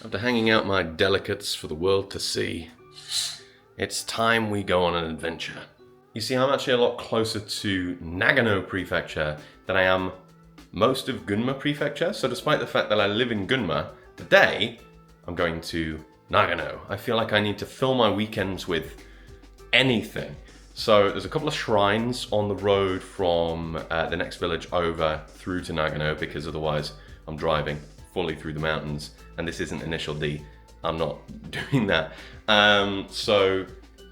After hanging out my delicates for the world to see, it's time we go on an adventure. You see, I'm actually a lot closer to Nagano Prefecture than I am most of Gunma Prefecture, so despite the fact that I live in Gunma, today I'm going to Nagano. I feel like I need to fill my weekends with anything. So there's a couple of shrines on the road from the next village over through to Nagano, because otherwise I'm driving fully through the mountains, and this isn't Initial D. I'm not doing that. So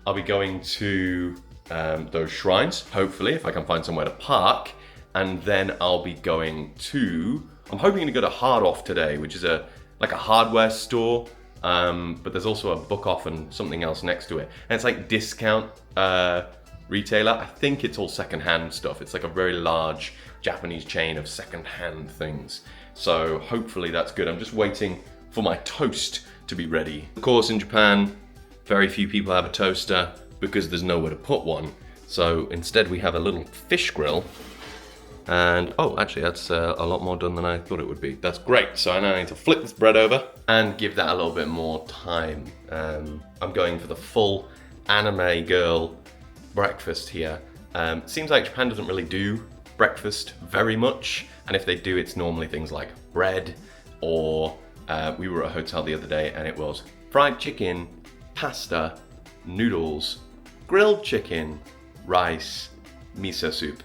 I'll be going to those shrines, hopefully, if I can find somewhere to park, and then I'll be going to, I'm hoping to go to Hard Off today, which is like a hardware store, but there's also a book off and something else next to it. And it's like discount retailer. I think it's all secondhand stuff. It's like a very large Japanese chain of secondhand things. So hopefully that's good. I'm just waiting for my toast to be ready. Of course, in Japan, very few people have a toaster because there's nowhere to put one. So instead we have a little fish grill. And oh, actually that's a lot more done than I thought it would be. That's great. So I now need to flip this bread over and give that a little bit more time. I'm going for the full anime girl breakfast here. Seems like Japan doesn't really do breakfast very much. And if they do, it's normally things like bread, or we were at a hotel the other day and it was fried chicken, pasta, noodles, grilled chicken, rice, miso soup.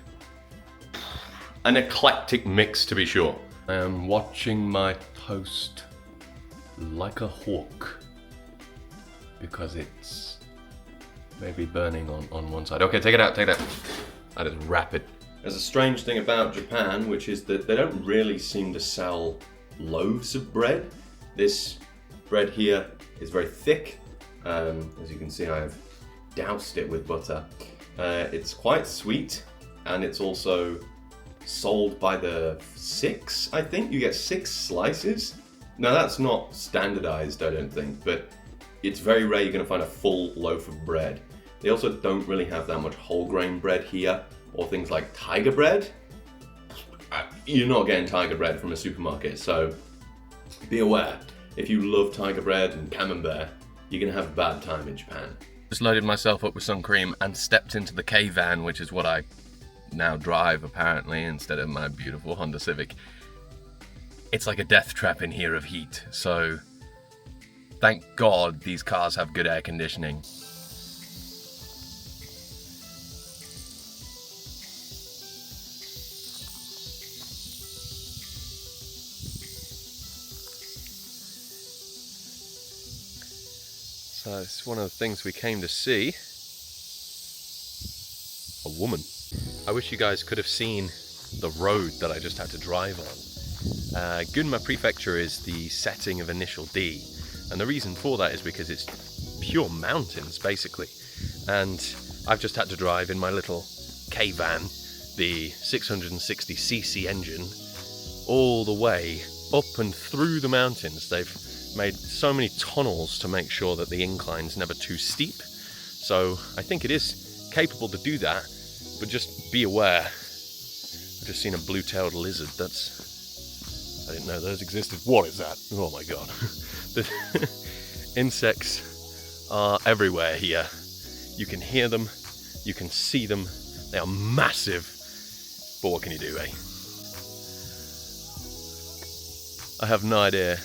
An eclectic mix, to be sure. I am watching my toast like a hawk because it's maybe burning on one side. Okay, take it out, take it out. I just wrap it. There's a strange thing about Japan, which is that they don't really seem to sell loaves of bread. This bread here is very thick. As you can see, I've doused it with butter. It's quite sweet, and it's also sold by the 6, I think. You get 6 slices. Now that's not standardized, I don't think, but it's very rare you're going to find a full loaf of bread. They also don't really have that much whole grain bread here, or things like tiger bread. You're not getting tiger bread from a supermarket, so be aware. If you love tiger bread and camembert, you're going to have a bad time in Japan. Just loaded myself up with sun cream and stepped into the K-van, which is what I now drive apparently instead of my beautiful Honda Civic. It's like a death trap in here of heat, so thank God these cars have good air conditioning. So it's one of the things we came to see. A woman. I wish you guys could have seen the road that I just had to drive on. Gunma Prefecture is the setting of Initial D, and the reason for that is because it's pure mountains basically, and I've just had to drive in my little K-van, the 660cc engine, all the way up and through the mountains. They've made so many tunnels to make sure that the incline's never too steep, so I think it is capable to do that. But just be aware. I've just seen a blue-tailed lizard. I didn't know those existed. What is that? Oh my god. The insects are everywhere here. You can hear them, you can see them. They are massive. But what can you do, eh? I have no idea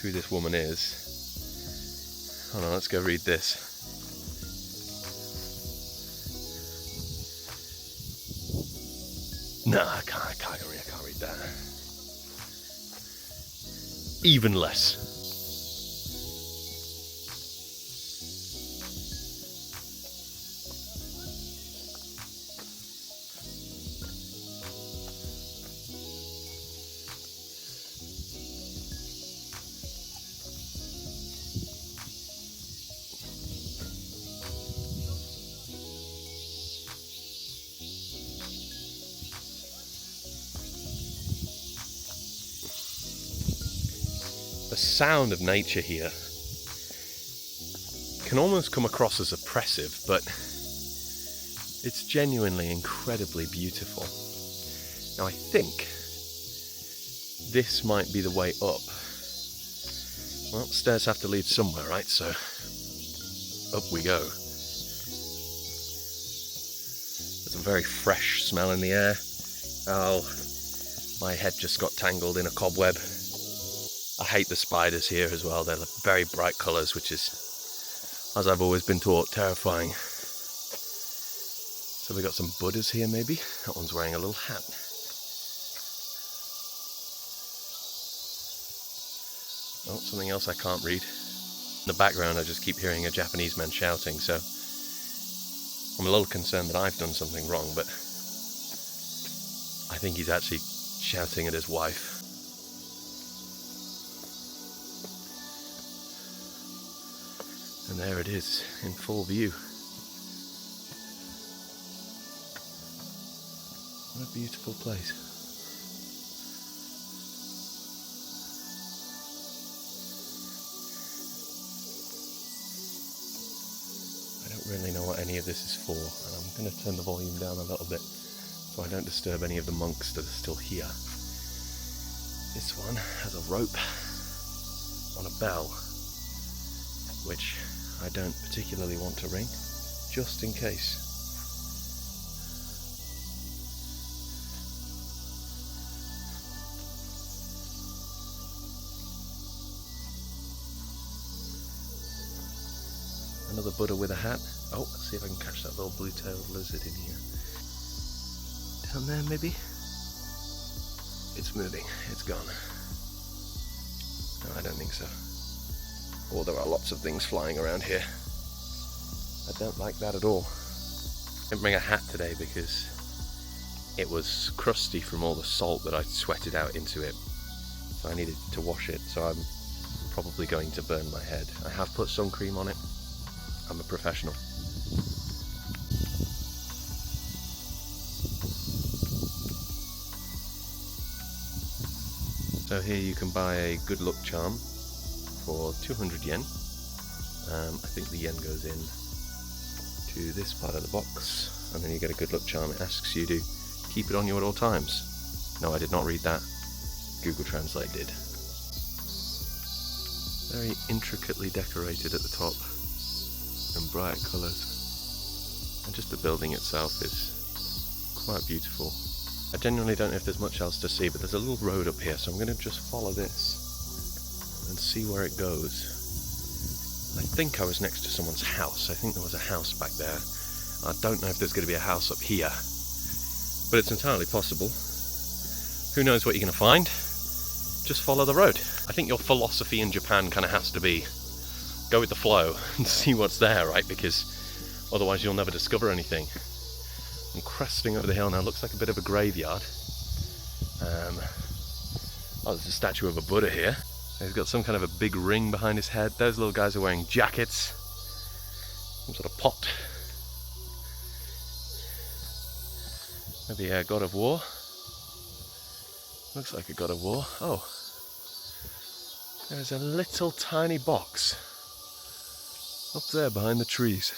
who this woman is. Hold on, let's go read this. No, I can't read that. Even less. The sound of nature here can almost come across as oppressive, but it's genuinely incredibly beautiful. Now I think this might be the way up. Well, stairs have to lead somewhere, right? So up we go. There's a very fresh smell in the air. Oh, my head just got tangled in a cobweb. I hate the spiders here as well. They're very bright colours, which is, as I've always been taught, terrifying. So we got some Buddhas here maybe. That one's wearing a little hat. Oh, something else I can't read. In the background I just keep hearing a Japanese man shouting, so I'm a little concerned that I've done something wrong, but I think he's actually shouting at his wife. And there it is, in full view. What a beautiful place. I don't really know what any of this is for, and I'm going to turn the volume down a little bit so I don't disturb any of the monks that are still here. This one has a rope on a bell, which I don't particularly want to ring, just in case. Another Buddha with a hat. Oh, let's see if I can catch that little blue-tailed lizard in here. Down there, maybe? It's moving. It's gone. No, I don't think so. Oh, there are lots of things flying around here. I don't like that at all. I didn't bring a hat today because it was crusty from all the salt that I sweated out into it. So I needed to wash it, so I'm probably going to burn my head. I have put sun cream on it. I'm a professional. So here you can buy a good luck charm for 200 yen. I think the yen goes in to this part of the box, and then you get a good luck charm. It asks you to keep it on you at all times. No, I did not read that. Google Translate did. Very intricately decorated at the top, and bright colours. And just the building itself is quite beautiful. I genuinely don't know if there's much else to see, but there's a little road up here, so I'm going to just follow this and see where it goes. I think I was next to someone's house. I think there was a house back there. I don't know if there's going to be a house up here, but it's entirely possible. Who knows what you're going to find? Just follow the road. I think your philosophy in Japan kind of has to be go with the flow and see what's there, right? Because otherwise you'll never discover anything. I'm cresting over the hill now. Looks like a bit of a graveyard. Oh, there's a statue of a Buddha here. He's got some kind of a big ring behind his head. Those little guys are wearing jackets. Some sort of pot. Maybe a god of war. Looks like a god of war. Oh. There's a little tiny box up there behind the trees.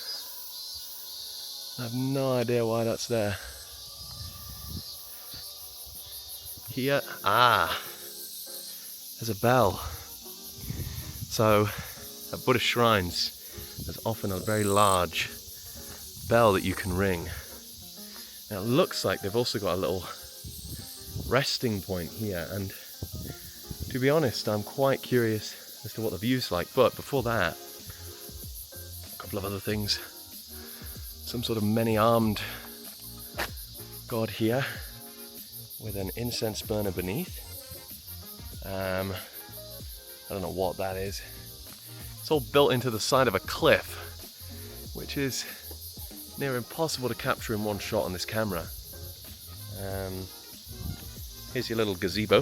I have no idea why that's there. Here, there's a bell. So at Buddhist shrines, there's often a very large bell that you can ring. Now it looks like they've also got a little resting point here, and to be honest, I'm quite curious as to what the view's like. But before that, a couple of other things. Some sort of many-armed god here with an incense burner beneath. I don't know what that is. It's all built into the side of a cliff, which is near impossible to capture in one shot on this camera. Here's your little gazebo,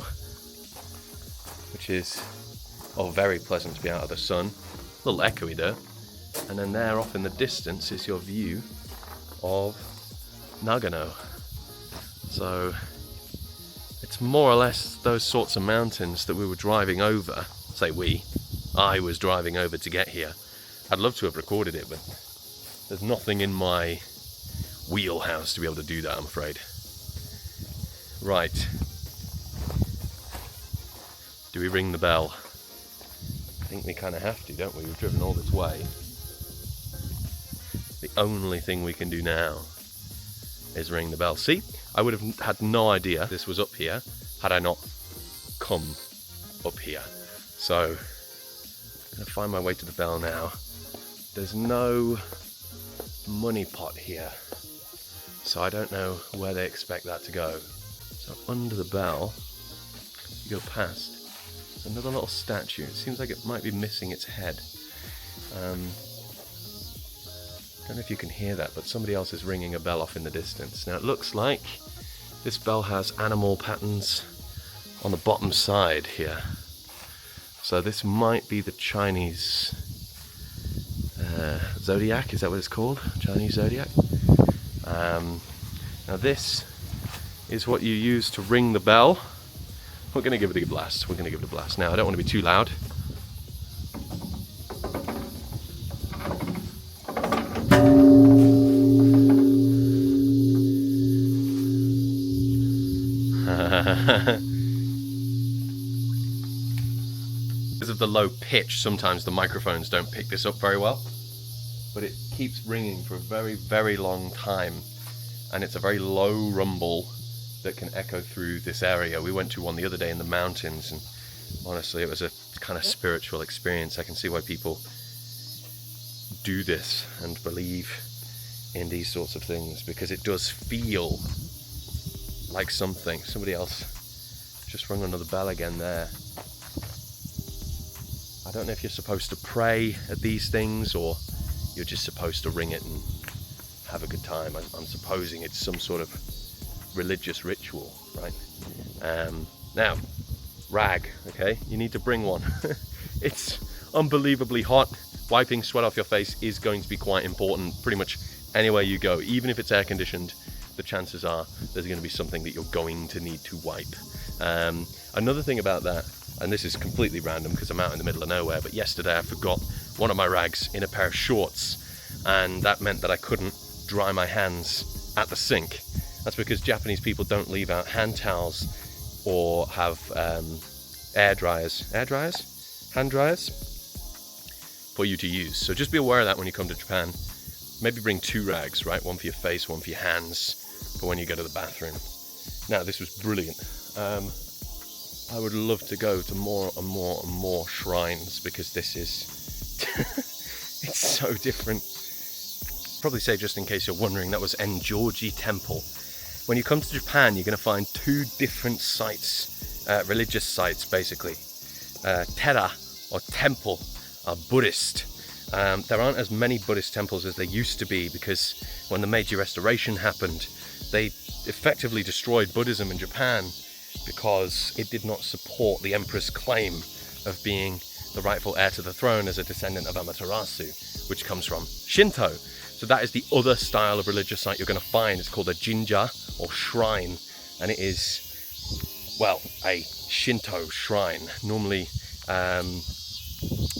which is very pleasant to be out of the sun. A little echoey though. And then there off in the distance is your view of Nagano. So it's more or less those sorts of mountains that we were driving over. I was driving over to get here. I'd love to have recorded it, but there's nothing in my wheelhouse to be able to do that, I'm afraid. Right. Do we ring the bell? think we kind of have to, don't we? We've driven all this way. The only thing we can do now is ring the bell. See, I would have had no idea this was up here had I not come up here. So, I'm going to find my way to the bell now. There's no money pot here, so I don't know where they expect that to go. So under the bell, you go past, there's another little statue. It seems like it might be missing its head. Don't know if you can hear that, but somebody else is ringing a bell off in the distance. Now it looks like this bell has animal patterns on the bottom side here. So this might be the Chinese zodiac, is that what it's called? Chinese zodiac? Now this is what you use to ring the bell. We're going to give it a blast. We're going to give it a blast. Now I don't want to be too loud. Because of the low pitch, sometimes the microphones don't pick this up very well, but it keeps ringing for a very, very long time, and it's a very low rumble that can echo through this area. We went to one the other day in the mountains, and honestly it was a kind of spiritual experience. I can see why people do this and believe in these sorts of things, because it does feel like something. Somebody else just rung another bell again there. I don't know if you're supposed to pray at these things or you're just supposed to ring it and have a good time. I'm supposing it's some sort of religious ritual, right? Now, rag, okay? You need to bring one. It's unbelievably hot. Wiping sweat off your face is going to be quite important pretty much anywhere you go. Even if it's air conditioned, the chances are there's going to be something that you're going to need to wipe. Another thing about that, and this is completely random because I'm out in the middle of nowhere, but yesterday I forgot one of my rags in a pair of shorts, and that meant that I couldn't dry my hands at the sink. That's because Japanese people don't leave out hand towels or have hand dryers for you to use. So just be aware of that when you come to Japan. Maybe bring 2 rags, right? One for your face, one for your hands, for when you go to the bathroom. Now, this was brilliant. I would love to go to more and more and more shrines, because this is it's so different. Probably say, just in case you're wondering, that was Enjoji Temple. When you come to Japan, you're going to find 2 different sites, religious sites basically. Tera, or temple, are Buddhist. There aren't as many Buddhist temples as there used to be, because when the Meiji Restoration happened, they effectively destroyed Buddhism in Japan because it did not support the emperor's claim of being the rightful heir to the throne as a descendant of Amaterasu, which comes from Shinto. So that is the other style of religious site you're going to find. It's called a jinja, or shrine, and it is, well, a Shinto shrine. Normally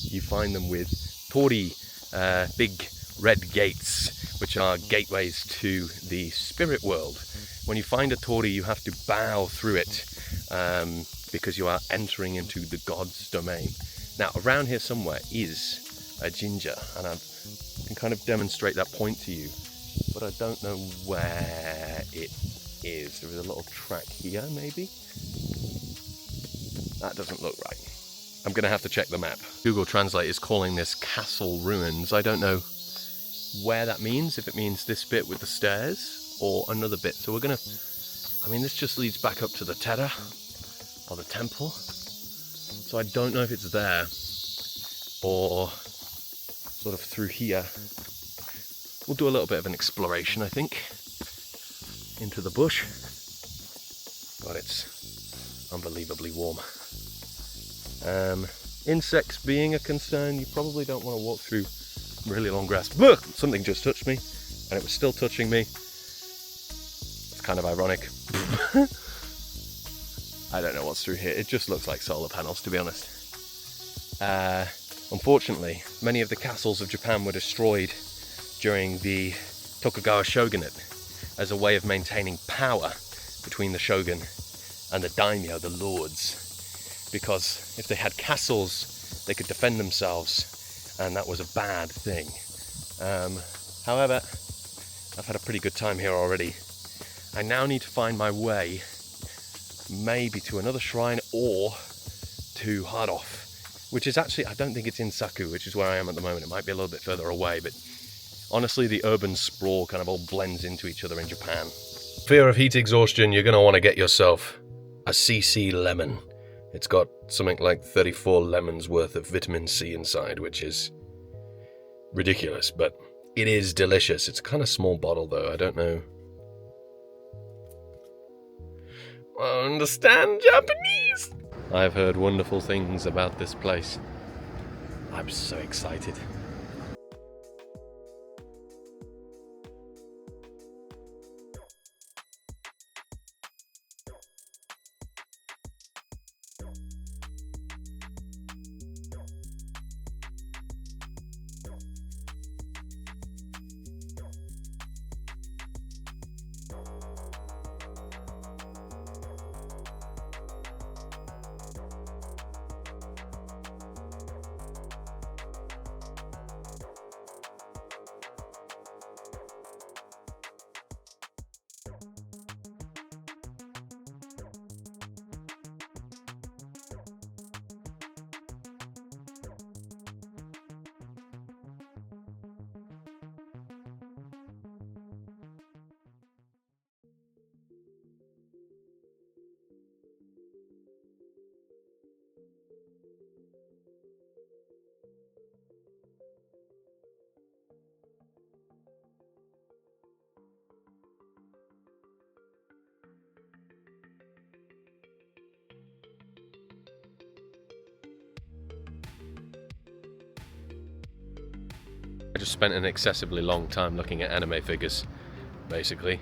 you find them with tori, big red gates, which are gateways to the spirit world. When you find a tori, you have to bow through it, because you are entering into the god's domain. Now, around here somewhere is a jinja, and I can kind of demonstrate that point to you, but I don't know where it is. There is a little track here, maybe? That doesn't look right. I'm going to have to check the map. Google Translate is calling this castle ruins. I don't know where that means, if it means this bit with the stairs or another bit. So we're going to, I mean, this just leads back up to the Tera, or the temple. So I don't know if it's there or sort of through here. We'll do a little bit of an exploration, I think, into the bush. God, it's unbelievably warm. Insects being a concern, you probably don't want to walk through really long grass. Ugh! Something just touched me, and it was still touching me. It's kind of ironic. I don't know what's through here. It just looks like solar panels, to be honest. Unfortunately, many of the castles of Japan were destroyed during the Tokugawa shogunate as a way of maintaining power between the shogun and the daimyo, the lords. Because if they had castles they could defend themselves, and that was a bad thing. However, I've had a pretty good time here already. I now need to find my way maybe to another shrine or to Hara, which is actually, I don't think it's in Saku, which is where I am at the moment. It might be a little bit further away, but honestly the urban sprawl kind of all blends into each other in Japan. Fear of heat exhaustion, you're going to want to get yourself a CC lemon. It's got something like 34 lemons worth of vitamin C inside, which is ridiculous, but it is delicious. It's a kind of small bottle though, I don't know. I understand Japanese! I've heard wonderful things about this place. I'm so excited. I just spent an excessively long time looking at anime figures, basically,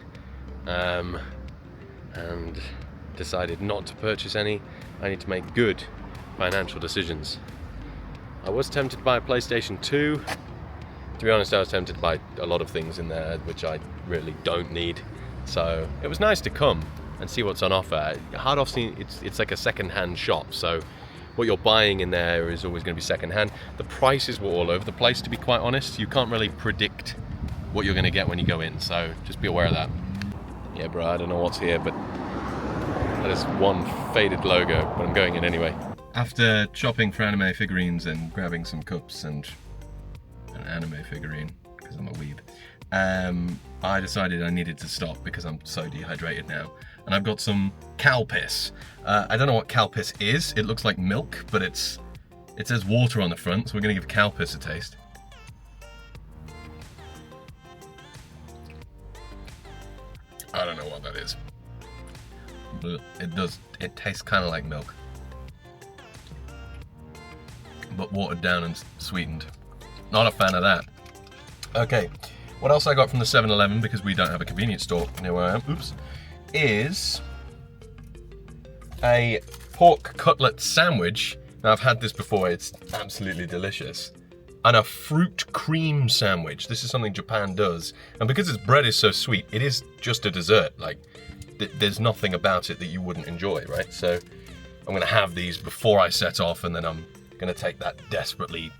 and decided not to purchase any. I need to make good financial decisions. I was tempted by a PlayStation 2. To be honest, I was tempted by a lot of things in there which I really don't need. So it was nice to come and see what's on offer. Hard off, it's like a second-hand shop, so what you're buying in there is always going to be second-hand. The prices were all over the place, to be quite honest. You can't really predict what you're going to get when you go in, so just be aware of that. Yeah, bro, I don't know what's here, but that is one faded logo, but I'm going in anyway. After shopping for anime figurines and grabbing some cups and an anime figurine, because I'm a weeb, I decided I needed to stop because I'm so dehydrated now. And I've got some cow piss. I don't know what cow piss is. It looks like milk, but it says water on the front, so we're gonna give cow piss a taste. I don't know what that is, but it tastes kind of like milk, but watered down and sweetened. Not a fan of that. Okay, what else I got from the 7-Eleven, because we don't have a convenience store near where I am, oops, is a pork cutlet sandwich. Now, I've had this before, it's absolutely delicious. And a fruit cream sandwich. This is something Japan does. And because its bread is so sweet, it is just a dessert. Like, there's nothing about it that you wouldn't enjoy, right? So I'm gonna have these before I set off, and then I'm gonna take that desperately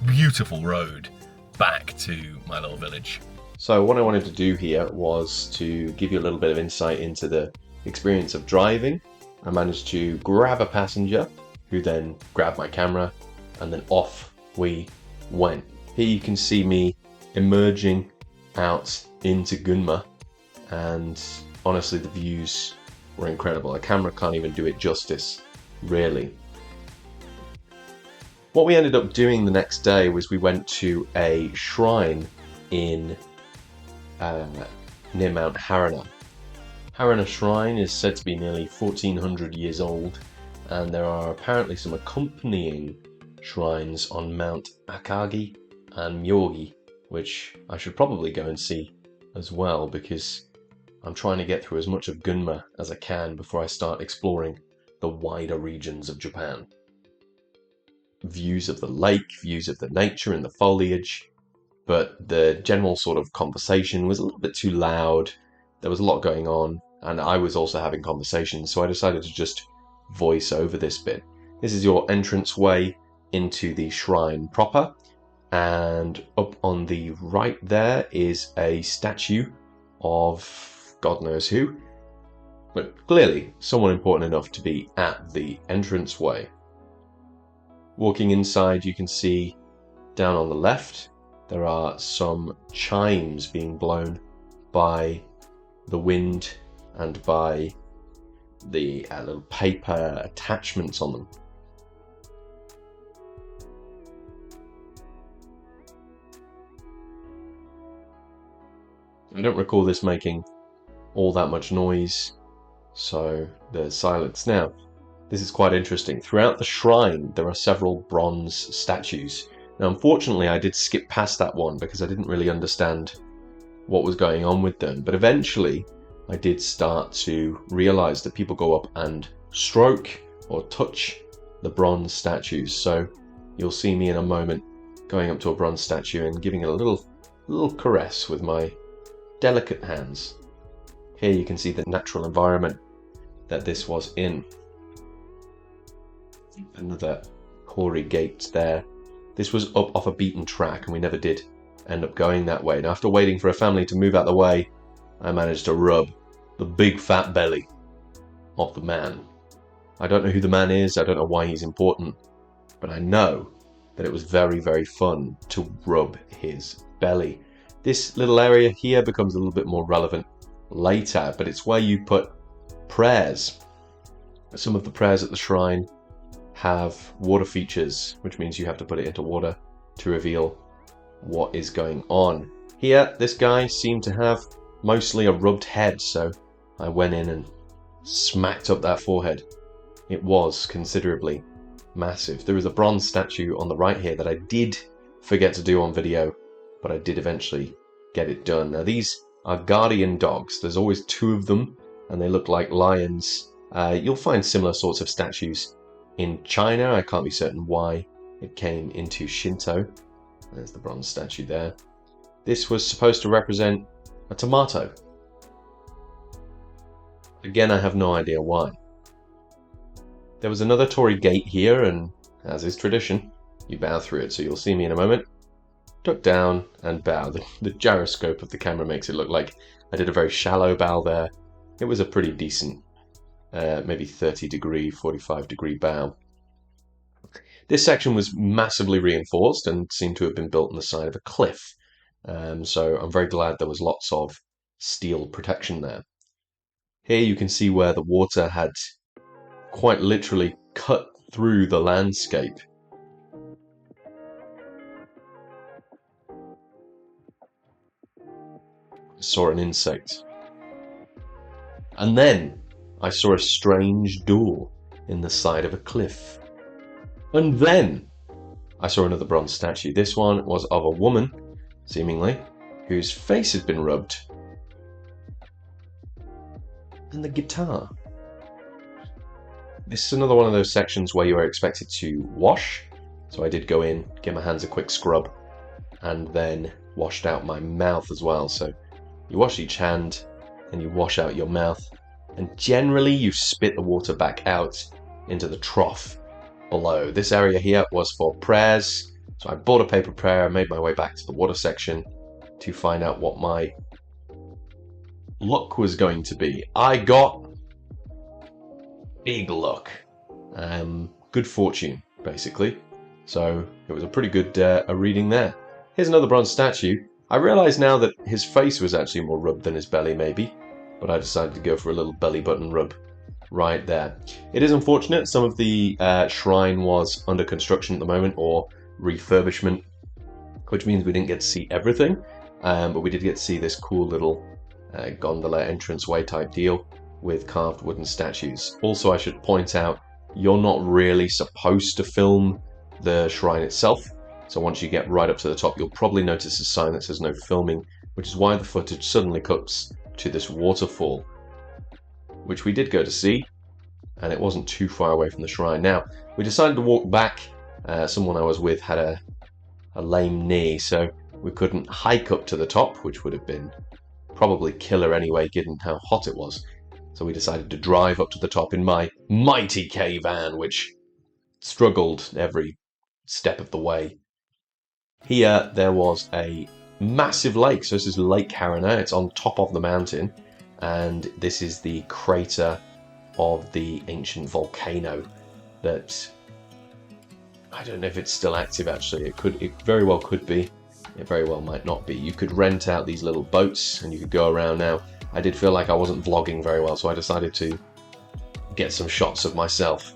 beautiful road back to my little village. So what I wanted to do here was to give you a little bit of insight into the experience of driving. I managed to grab a passenger who then grabbed my camera, and then off we went. Here you can see me emerging out into Gunma, and honestly the views were incredible. A camera can't even do it justice, really. What we ended up doing the next day was we went to a shrine in near Mount Harona. Harona Shrine is said to be nearly 1400 years old, and there are apparently some accompanying shrines on Mount Akagi and Myogi, which I should probably go and see as well, because I'm trying to get through as much of Gunma as I can before I start exploring the wider regions of Japan. Views of the lake, views of the nature and the foliage, but the general sort of conversation was a little bit too loud. There was a lot going on, and I was also having conversations, so I decided to just voice over this bit. This is your entrance way into the shrine proper, and up on the right there is a statue of God knows who, but clearly someone important enough to be at the entranceway. Walking inside, you can see down on the left there are some chimes being blown by the wind and by the little paper attachments on them. I don't recall this making all that much noise, so there's silence. Now, this is quite interesting. Throughout the shrine, there are several bronze statues. Now, unfortunately, I did skip past that one because I didn't really understand what was going on with them. But eventually, I did start to realize that people go up and stroke or touch the bronze statues. So you'll see me in a moment going up to a bronze statue and giving it a little caress with my delicate hands. Here you can see the natural environment that this was in. Another hoary gate there. This was up off a beaten track and we never did end up going that way. And after waiting for a family to move out the way, I managed to rub the big fat belly of the man. I don't know who the man is, I don't know why he's important, but I know that it was very, very fun to rub his belly. This little area here becomes a little bit more relevant later, but it's where you put prayers. Some of the prayers at the shrine have water features, which means you have to put it into water to reveal what is going on. Here, this guy seemed to have mostly a rubbed head, so I went in and smacked up that forehead. It was considerably massive. There is a bronze statue on the right here that I did forget to do on video, but I did eventually get it done. Now these are guardian dogs. There's always two of them, and they look like lions. You'll find similar sorts of statues in China. I can't be certain why it came into Shinto. There's the bronze statue there. This was supposed to represent a tomato. Again, I have no idea why. There was another torii gate here, and as is tradition, you bow through it. So you'll see me in a moment. Duck down and bow. The gyroscope of the camera makes it look like I did a very shallow bow there. It was a pretty decent, maybe 30 degree, 45 degree bow. This section was massively reinforced and seemed to have been built on the side of a cliff. So I'm very glad there was lots of steel protection there. Here you can see where the water had quite literally cut through the landscape. I saw an insect. And then I saw a strange door in the side of a cliff. And then I saw another bronze statue. This one was of a woman, seemingly, whose face had been rubbed. And the guitar. This is another one of those sections where you are expected to wash. So I did go in, give my hands a quick scrub, and then washed out my mouth as well. So you wash each hand, and you wash out your mouth, and generally you spit the water back out into the trough below. This area here was for prayers, so I bought a paper prayer, made my way back to the water section to find out what my luck was going to be. I got big luck, good fortune basically, so it was a pretty good reading there. Here's another bronze statue. I realise now that his face was actually more rubbed than his belly maybe, but I decided to go for a little belly button rub right there. It is unfortunate some of the shrine was under construction at the moment, or refurbishment, which means we didn't get to see everything, but we did get to see this cool little gondola entranceway type deal with carved wooden statues. Also, I should point out, you're not really supposed to film the shrine itself, so once you get right up to the top, you'll probably notice a sign that says no filming, which is why the footage suddenly cuts to this waterfall, which we did go to see, and it wasn't too far away from the shrine. Now, we decided to walk back. Someone I was with had a lame knee, so we couldn't hike up to the top, which would have been probably killer anyway, given how hot it was. So we decided to drive up to the top in my mighty K-van, which struggled every step of the way. Here there was a massive lake, so this is Lake Harona. It's on top of the mountain, and this is the crater of the ancient volcano that I don't know if it's still active actually. It very well could be. It very well might not be. You could rent out these little boats and you could go around now. I did feel like I wasn't vlogging very well, so I decided to get some shots of myself.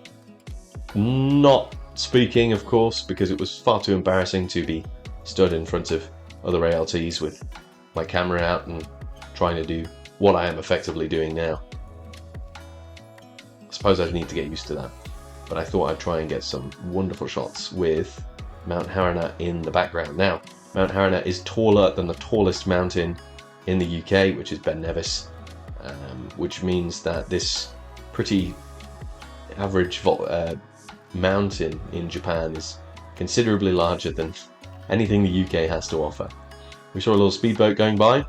Not speaking, of course, because it was far too embarrassing to be stood in front of other ALTs with my camera out and trying to do what I am effectively doing now. I suppose I'd need to get used to that, but I thought I'd try and get some wonderful shots with Mount Haruna in the background. Now, Mount Haruna is taller than the tallest mountain in the UK, which is Ben Nevis, which means that this pretty average mountain in Japan is considerably larger than anything the UK has to offer. We saw a little speedboat going by,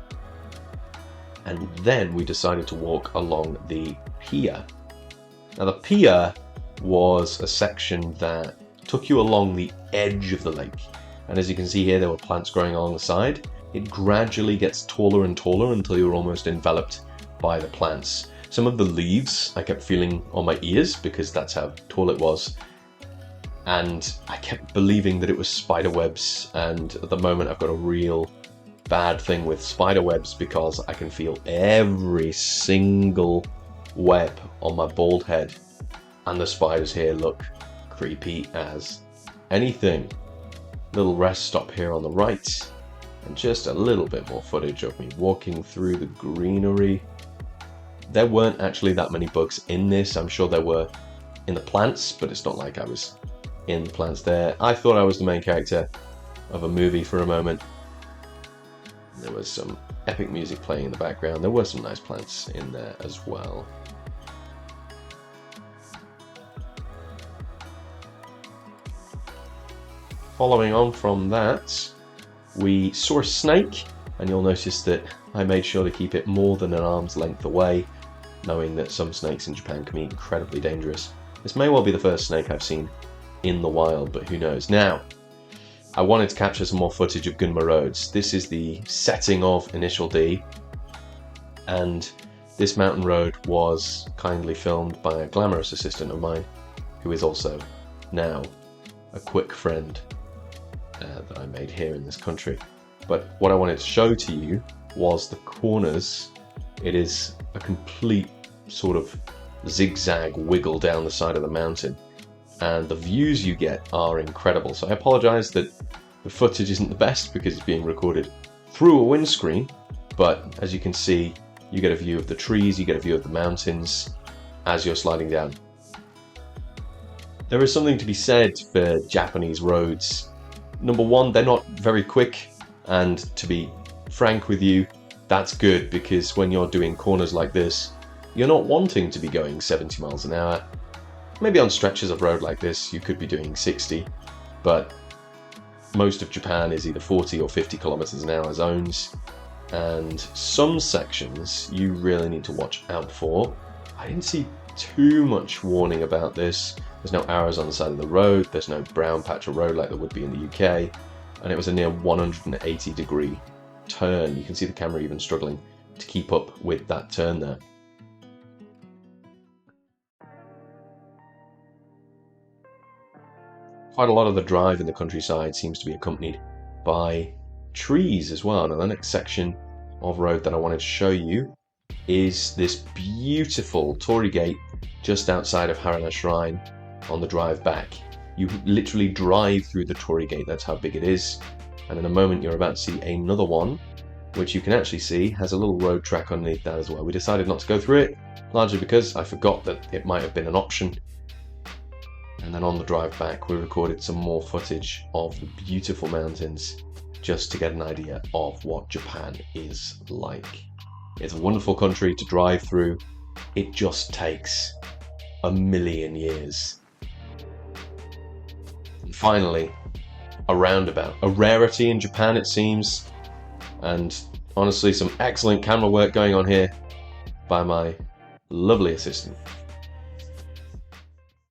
and then we decided to walk along the pier. Now the pier was a section that took you along the edge of the lake, and as you can see here, there were plants growing along the side. It gradually gets taller and taller until you're almost enveloped by the plants. Some of the leaves I kept feeling on my ears because that's how tall it was, and I kept believing that it was spider webs, and at the moment I've got a real bad thing with spider webs because I can feel every single web on my bald head, and the spiders here look creepy as anything. Little rest stop here on the right, and just a little bit more footage of me walking through the greenery. There weren't actually that many bugs in this. I'm sure there were in the plants, but it's not like I was in the plants there. I thought I was the main character of a movie for a moment. There was some epic music playing in the background. There were some nice plants in there as well. Following on from that, we saw a snake, and you'll notice that I made sure to keep it more than an arm's length away, knowing that some snakes in Japan can be incredibly dangerous. This may well be the first snake I've seen in the wild, but who knows. Now, I wanted to capture some more footage of Gunma Roads. This is the setting of Initial D, and this mountain road was kindly filmed by a glamorous assistant of mine, who is also now a quick friend that I made here in this country. But what I wanted to show to you was the corners. It is a complete sort of zigzag wiggle down the side of the mountain, and the views you get are incredible. So I apologize that the footage isn't the best because it's being recorded through a windscreen, but as you can see, you get a view of the trees, you get a view of the mountains as you're sliding down. There is something to be said for Japanese roads. Number one, they're not very quick, and to be frank with you, that's good, because when you're doing corners like this, you're not wanting to be going 70 miles an hour. Maybe on stretches of road like this, you could be doing 60, but most of Japan is either 40 or 50 kilometers an hour zones, and some sections you really need to watch out for. I didn't see too much warning about this. There's no arrows on the side of the road, there's no brown patch of road like there would be in the UK, and it was a near 180-degree turn. You can see the camera even struggling to keep up with that turn there. Quite a lot of the drive in the countryside seems to be accompanied by trees as well. Now the next section of road that I wanted to show you is this beautiful torii gate just outside of Harona Shrine on the drive back. You literally drive through the torii gate, that's how big it is. And in a moment you're about to see another one, which you can actually see has a little road track underneath that as well. We decided not to go through it, largely because I forgot that it might have been an option. And then on the drive back we recorded some more footage of the beautiful mountains just to get an idea of what Japan is like. It's a wonderful country to drive through. It just takes a million years. And finally, a roundabout. A rarity in Japan, it seems. And honestly, some excellent camera work going on here by my lovely assistant.